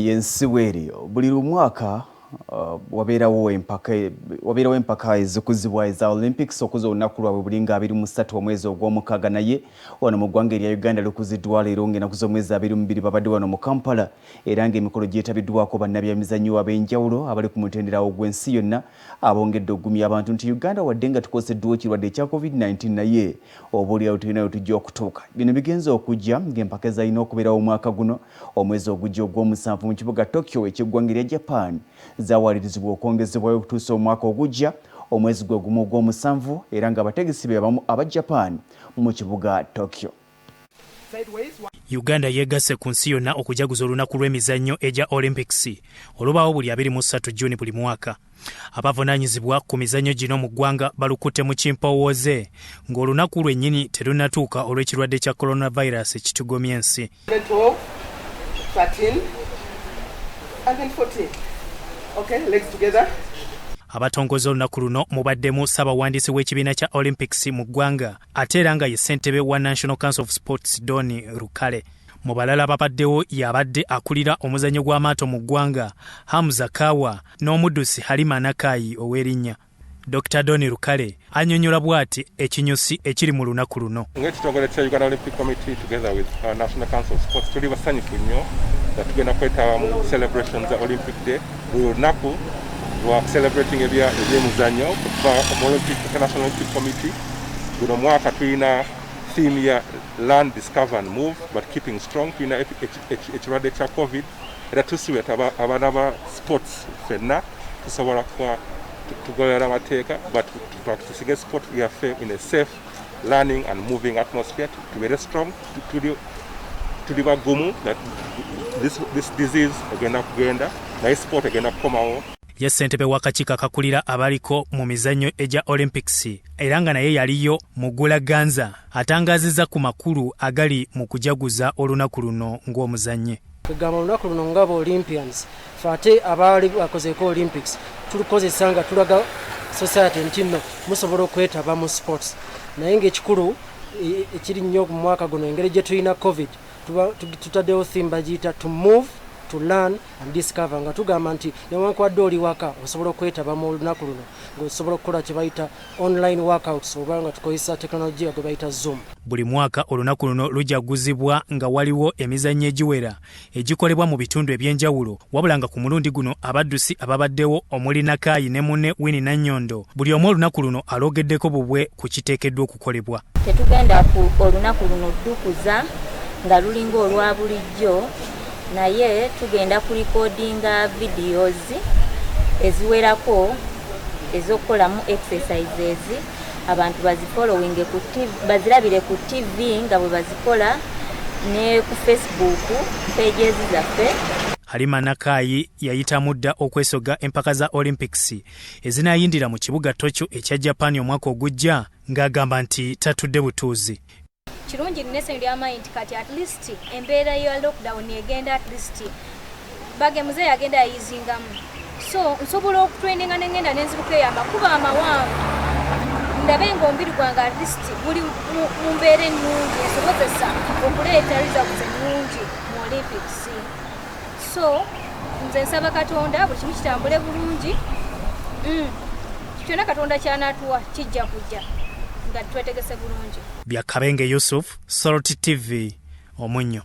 Yensiweri buli mwaka wabeerawo empaka ezikuzibwa eza Olympics okuza olunaku lwabwe bulinga 23 omwezi ogw'omukaaga naye wano mu ggwanga erya Uganda lukuziddwa leero ng'ennaku z'omwezi 22 babadde wano mu Kampala era ng'emikolo gyetabiddwako bannabyemizannyo ab'enjawulo abali ku mutendera ogw'ensi yonna abongedde okugumya abantu nti Uganda wadde nga tukoseddwa ekirwadde ekya COVID-19 naye oboolyawo tulinayo tujja okutuuka. Bino bigenze okujja ng'empaka ezalina okubeerawo omwaka guno omwezi ogujja ogw'omusanvu mu kibuga Tokyo eky'eggwanga erya Japan zawalirizibwa okwongezebwayo okutuusa omwaka ogujja omwezi gwe gumu ogw'omusanvu era ng'abategesi be abamu aba Japan mu kibuga Tokyo. Uganda yegasse ku nsi yonna okujaguza olunaku lw'emizannyo egya Olympics olubaawo buli 23 Juni buli mwaka. Abavunaanyizibwa ku mizannyo gino mu ggwanga balukutte mu kimpowooze ng'olunaku lwennyini terunnatuuka olw'ekirwadde kya coronavirus ekitugomya ensi. 13 and then 14. Okay, legs together. Abatongoza olunaku luno mubaddemu ssaabawandiisi w'ekibiina kya Olympics mu ggwanga ate era nga ye ssentebe wa National Council of Sports Doni Rukale. Mu balala babaddewo y'abadde akulira omuzannyo gw'amaato mu ggwanga Hamza Kawa n'omuddusi Halima Nakayi ow'erinnya. Dr. Doni Rukale annyonnyola bw'ati ekinyusi ekiri mu lunaku luno. Ng'ekitongole kya Uganda Olympic Committee together with our National Council of Sports tuli basanyufu nnyo nga tugenda kwetaba mu celebrations za Olympic Day. Buli lunaku lwa celebrating ebyemizannyo kuva mu International Olympic Committee. Guno mwaka tulina theme ya Learn, Discover and Move but keeping strong. Tulina ekirwadde kya COVID era tusibe abaana ba sports ffenna tusobola kuba tugolera amateeka but practicing sport yaffe in a safe learning and moving atmosphere to be very strong tuli bagumu that this disease egenda kugenda naye sport egenda kukomawo. Ye ssentebe w'akakiiko akakulira abaliko mu mizannyo egya Olympics era nga naye yaliyo Mugula Ganza atangaazizza ku makulu agali mu kujaguza olunaku luno ng'omuzannye. Tugamba olunaku luno ng'aba Olympians fate abaali bakozeeko Olympics tulukozesa nga tulaga society nti nno musobola okwetaba mu sports naye ng'ekikulu ekiri nnyo mu mwaka guno engeri gye tulina COVID tutaddewo theme bagiyita to move to learn and discover nga tugamba nti newankubadde oli waka osobola okwetaba mu lunaku luno ng'osobola okukola kye bayita online workouts oba nga tukozesa tekinologiya gwe bayita Zoom. Buli mwaka olunaku luno lujaguzibwa nga waliwo emizannyo egiwera egikolebwa mu bitundu eby'enjawulo wabula nga ku mulundi guno abaddusi ababaddewo omuli Nakayi ne munne Winnie Nannyondo buli omu olunaku luno aloogeddeko bubwe ku kiteekeddwa okukolebwa. Tetugenda ku olunaku luno ddukuza nga lulinga olwa bulijjo naye tugenda ku recordinga videos eziwerako ez'okukolamu exercises abantu bazifollowing ku TV bazirabire ku TV nga bwe bazikola ne ku Facebook pages zaffe. Halima Nakayi yayitamu dda okwesoga empaka za Olympics ezinaayindira mu kibuga Tokyo ekya Japan omwaka ogujja ng'agamba nti tatudde butuuzi. Kirungi nnese ndi amainti kati at least embeera ya lockdown egenda at least bage muze yagenda yayizingamu so nsobola okutraininga nengenda nenziruka amakuba amawanvu ndabe ng'omubiri gwange at least buli mu mbeera ennungi esobozesa okuleeta results ennungi mu Olympics so nze nsaba Katonda buli kimu kitambule bulungi kyonna Katonda ky'anaatuwa kijja kujja nga twetegese bulungi. Byakabenge Yusuf, Salt TV, Omunyo.